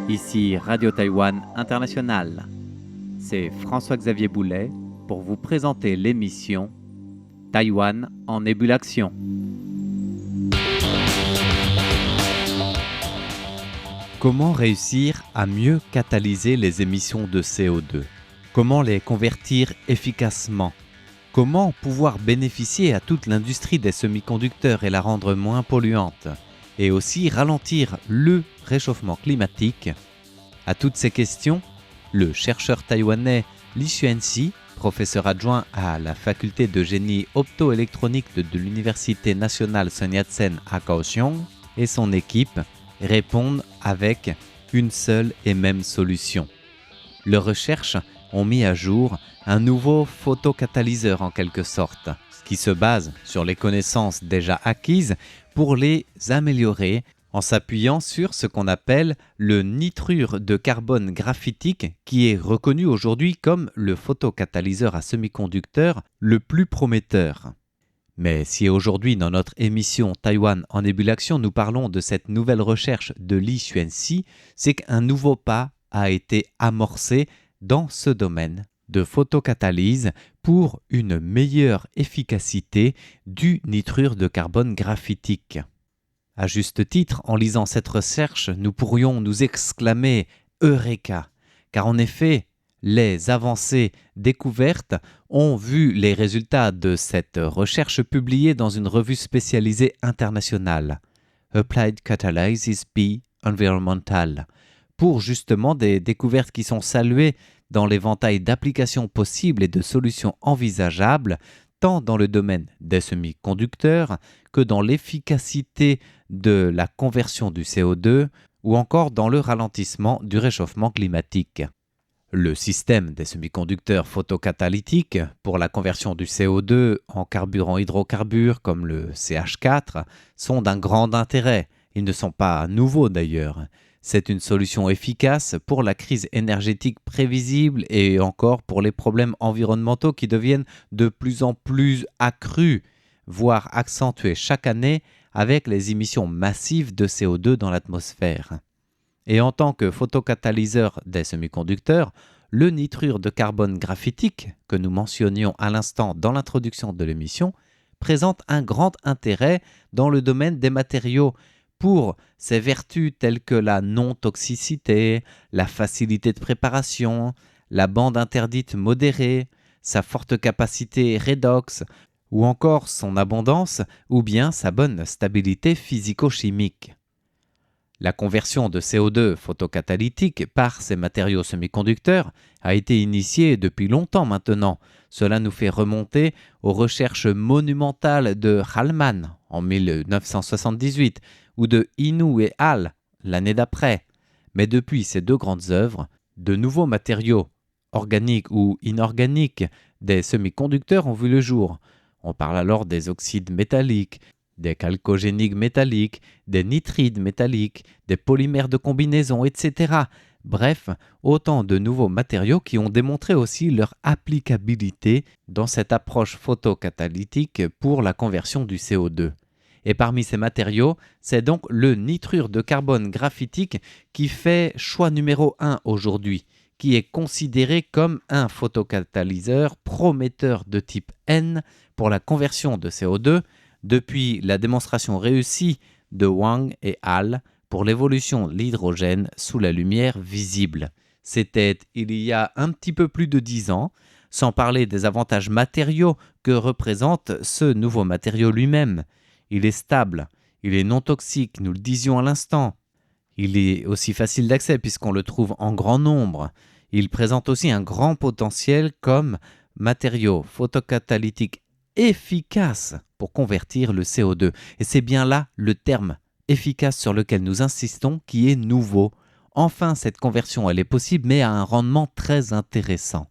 Ici Radio Taïwan International. C'est François-Xavier Boulet pour vous présenter l'émission Taïwan en ébullition. Comment réussir à mieux catalyser les émissions de CO2 ? Comment les convertir efficacement ? Comment pouvoir bénéficier à toute l'industrie des semi-conducteurs et la rendre moins polluante ? Et aussi ralentir le réchauffement climatique? À toutes ces questions, le chercheur taïwanais Li Xuanxi, professeur adjoint à la faculté de génie optoélectronique de l'Université nationale Sun Yat-sen à Kaohsiung, et son équipe répondent avec une seule et même solution. Leurs recherches ont mis à jour un nouveau photocatalyseur en quelque sorte, qui se base sur les connaissances déjà acquises pour les améliorer en s'appuyant sur ce qu'on appelle le nitrure de carbone graphitique, qui est reconnu aujourd'hui comme le photocatalyseur à semi-conducteurs le plus prometteur. Mais si aujourd'hui dans notre émission Taïwan en ébullition nous parlons de cette nouvelle recherche de Li Xuanxi, c'est qu'un nouveau pas a été amorcé dans ce domaine de photocatalyse pour une meilleure efficacité du nitrure de carbone graphitique. À juste titre, en lisant cette recherche, nous pourrions nous exclamer « Eureka !» car en effet, les avancées découvertes ont vu les résultats de cette recherche publiée dans une revue spécialisée internationale, Applied Catalysis B Environmental, pour justement des découvertes qui sont saluées dans l'éventail d'applications possibles et de solutions envisageables, tant dans le domaine des semi-conducteurs que dans l'efficacité de la conversion du CO2 ou encore dans le ralentissement du réchauffement climatique. Le système des semi-conducteurs photocatalytiques pour la conversion du CO2 en carburant hydrocarbures comme le CH4 sont d'un grand intérêt. Ils ne sont pas nouveaux d'ailleurs. C'est une solution efficace pour la crise énergétique prévisible et encore pour les problèmes environnementaux qui deviennent de plus en plus accrus, voire accentués chaque année avec les émissions massives de CO2 dans l'atmosphère. Et en tant que photocatalyseur des semi-conducteurs, le nitrure de carbone graphitique, que nous mentionnions à l'instant dans l'introduction de l'émission, présente un grand intérêt dans le domaine des matériaux pour ses vertus telles que la non-toxicité, la facilité de préparation, la bande interdite modérée, sa forte capacité redox, ou encore son abondance ou bien sa bonne stabilité physico-chimique. La conversion de CO2 photocatalytique par ces matériaux semi-conducteurs a été initiée depuis longtemps maintenant. Cela nous fait remonter aux recherches monumentales de Hallman en 1978 ou de Inoue et al. L'année d'après. Mais depuis ces deux grandes œuvres, de nouveaux matériaux, organiques ou inorganiques, des semi-conducteurs ont vu le jour. On parle alors des oxydes métalliques, des chalcogéniques métalliques, des nitrides métalliques, des polymères de combinaison, etc. Bref, autant de nouveaux matériaux qui ont démontré aussi leur applicabilité dans cette approche photocatalytique pour la conversion du CO2. Et parmi ces matériaux, c'est donc le nitrure de carbone graphitique qui fait choix numéro 1 aujourd'hui, qui est considéré comme un photocatalyseur prometteur de type N pour la conversion de CO2 depuis la démonstration réussie de Wang et al. Pour l'évolution de l'hydrogène sous la lumière visible. C'était il y a un petit peu plus de 10 ans, sans parler des avantages matériaux que représente ce nouveau matériau lui-même. Il est stable, il est non toxique, nous le disions à l'instant. Il est aussi facile d'accès puisqu'on le trouve en grand nombre. Il présente aussi un grand potentiel comme matériau photocatalytique efficace pour convertir le CO2. Et c'est bien là le terme efficace sur lequel nous insistons qui est nouveau. Enfin, cette conversion, elle est possible, mais à un rendement très intéressant.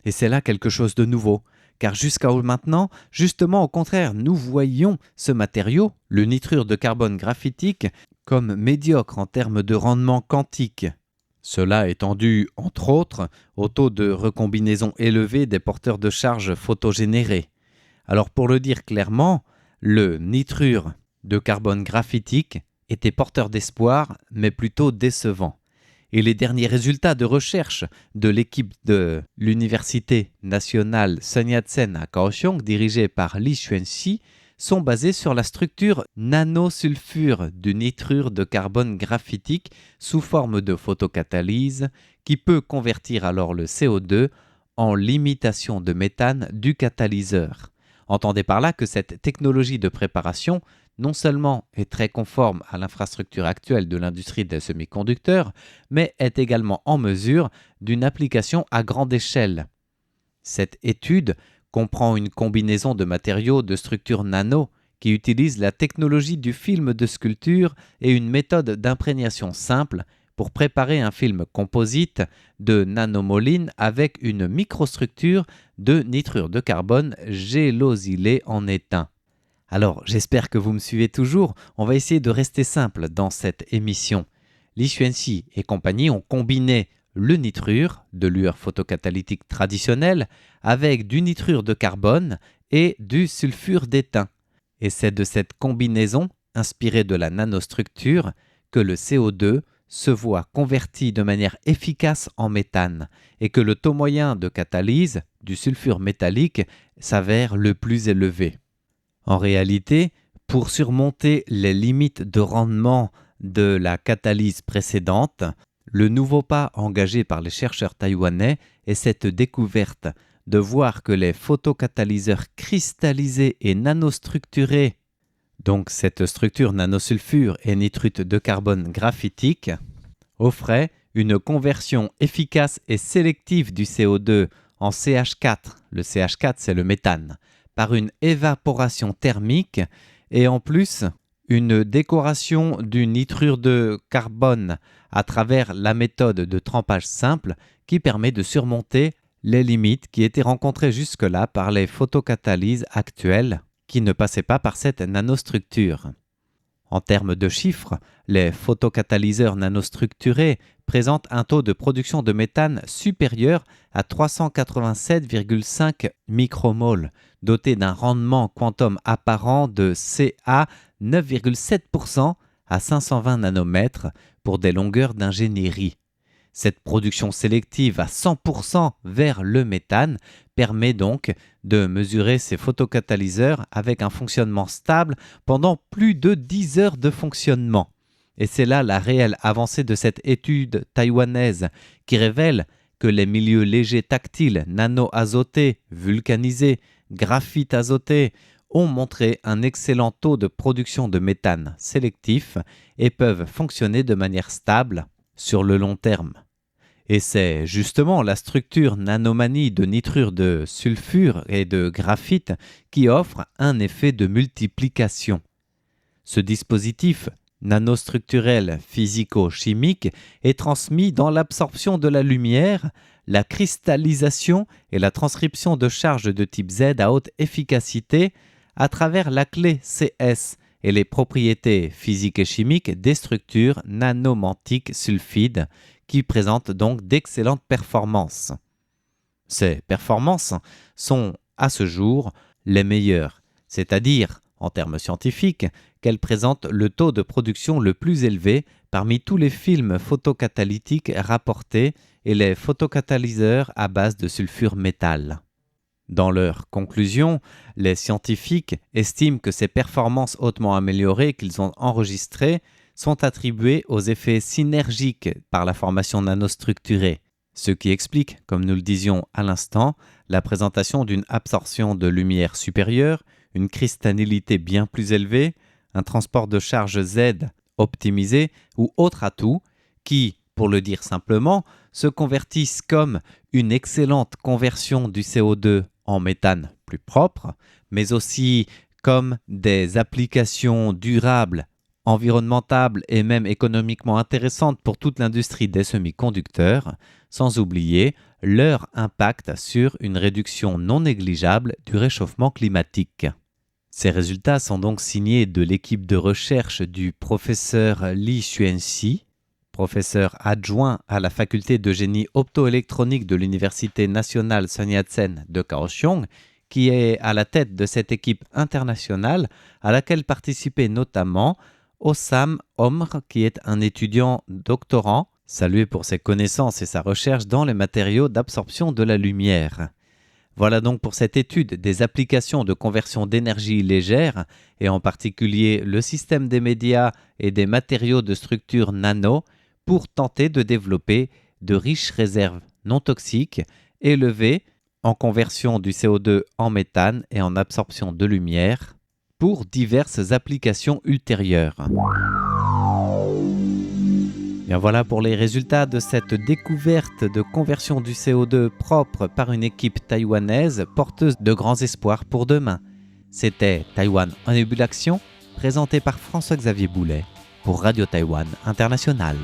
Et c'est là quelque chose de nouveau, car jusqu'à maintenant, justement au contraire, nous voyions ce matériau, le nitrure de carbone graphitique, comme médiocre en termes de rendement quantique. Cela étant dû, entre autres, au taux de recombinaison élevé des porteurs de charge photogénérés. Alors pour le dire clairement, le nitrure de carbone graphitique était porteur d'espoir, mais plutôt décevant. Et les derniers résultats de recherche de l'équipe de l'Université nationale Sun Yat-sen à Kaohsiung, dirigée par Li Xuanxi, sont basés sur la structure nanosulfure du nitrure de carbone graphitique sous forme de photocatalyse qui peut convertir alors le CO2 en l'imitation de méthane du catalyseur. Entendez par là que cette technologie de préparation non seulement est très conforme à l'infrastructure actuelle de l'industrie des semi-conducteurs, mais est également en mesure d'une application à grande échelle. Cette étude comprend une combinaison de matériaux de structure nano qui utilise la technologie du film de sculpture et une méthode d'imprégnation simple pour préparer un film composite de nanomoline avec une microstructure de nitrure de carbone gélosylé en étain. Alors, j'espère que vous me suivez toujours. On va essayer de rester simple dans cette émission. Li Xuanxi et compagnie ont combiné le nitrure de lueur photocatalytique traditionnelle avec du nitrure de carbone et du sulfure d'étain. Et c'est de cette combinaison, inspirée de la nanostructure, que le CO2 se voit converti de manière efficace en méthane et que le taux moyen de catalyse du sulfure métallique s'avère le plus élevé. En réalité, pour surmonter les limites de rendement de la catalyse précédente, le nouveau pas engagé par les chercheurs taïwanais est cette découverte de voir que les photocatalyseurs cristallisés et nanostructurés, donc cette structure nanosulfure et nitrure de carbone graphitique, offraient une conversion efficace et sélective du CO2 en CH4, le CH4 c'est le méthane, par une évaporation thermique et en plus une décoration du nitrure de carbone à travers la méthode de trempage simple qui permet de surmonter les limites qui étaient rencontrées jusque-là par les photocatalyses actuelles qui ne passaient pas par cette nanostructure. En termes de chiffres, les photocatalyseurs nanostructurés présentent un taux de production de méthane supérieur à 387,5 micromoles, doté d'un rendement quantum apparent de Ca 9,7% à 520 nanomètres pour des longueurs d'ingénierie. Cette production sélective à 100% vers le méthane permet donc de mesurer ces photocatalyseurs avec un fonctionnement stable pendant plus de 10 heures de fonctionnement. Et c'est là la réelle avancée de cette étude taïwanaise qui révèle que les milieux légers tactiles nano-azotés, vulcanisés, graphite azoté ont montré un excellent taux de production de méthane sélectif et peuvent fonctionner de manière stable sur le long terme. Et c'est justement la structure nanomanie de nitrure de sulfure et de graphite qui offre un effet de multiplication. Ce dispositif nanostructurel physico-chimique est transmis dans l'absorption de la lumière, la cristallisation et la transcription de charges de type Z à haute efficacité à travers la clé CS et les propriétés physiques et chimiques des structures nanomantiques sulfides qui présentent donc d'excellentes performances. Ces performances sont à ce jour les meilleures, c'est-à-dire, en termes scientifiques, qu'elles présentent le taux de production le plus élevé parmi tous les films photocatalytiques rapportés et les photocatalyseurs à base de sulfure métal. Dans leur conclusion, les scientifiques estiment que ces performances hautement améliorées qu'ils ont enregistrées sont attribuées aux effets synergiques par la formation nanostructurée, ce qui explique, comme nous le disions à l'instant, la présentation d'une absorption de lumière supérieure, une cristallinité bien plus élevée, un transport de charge Z optimisé ou autre atout qui, pour le dire simplement, se convertissent comme une excellente conversion du CO2 en méthane plus propre, mais aussi comme des applications durables, environnementales et même économiquement intéressantes pour toute l'industrie des semi-conducteurs, sans oublier leur impact sur une réduction non négligeable du réchauffement climatique. Ces résultats sont donc signés de l'équipe de recherche du professeur Li Xuanxi, professeur adjoint à la faculté de génie optoélectronique de l'Université nationale Sun Yat-sen de Kaohsiung, qui est à la tête de cette équipe internationale à laquelle participaient notamment Hossam Omr, qui est un étudiant doctorant, salué pour ses connaissances et sa recherche dans les matériaux d'absorption de la lumière. Voilà donc pour cette étude des applications de conversion d'énergie légère, et en particulier le système des médias et des matériaux de structure nano, pour tenter de développer de riches réserves non toxiques élevées en conversion du CO2 en méthane et en absorption de lumière pour diverses applications ultérieures. Bien voilà pour les résultats de cette découverte de conversion du CO2 propre par une équipe taïwanaise porteuse de grands espoirs pour demain. C'était Taïwan en ébullition, présenté par François-Xavier Boulet pour Radio Taïwan International.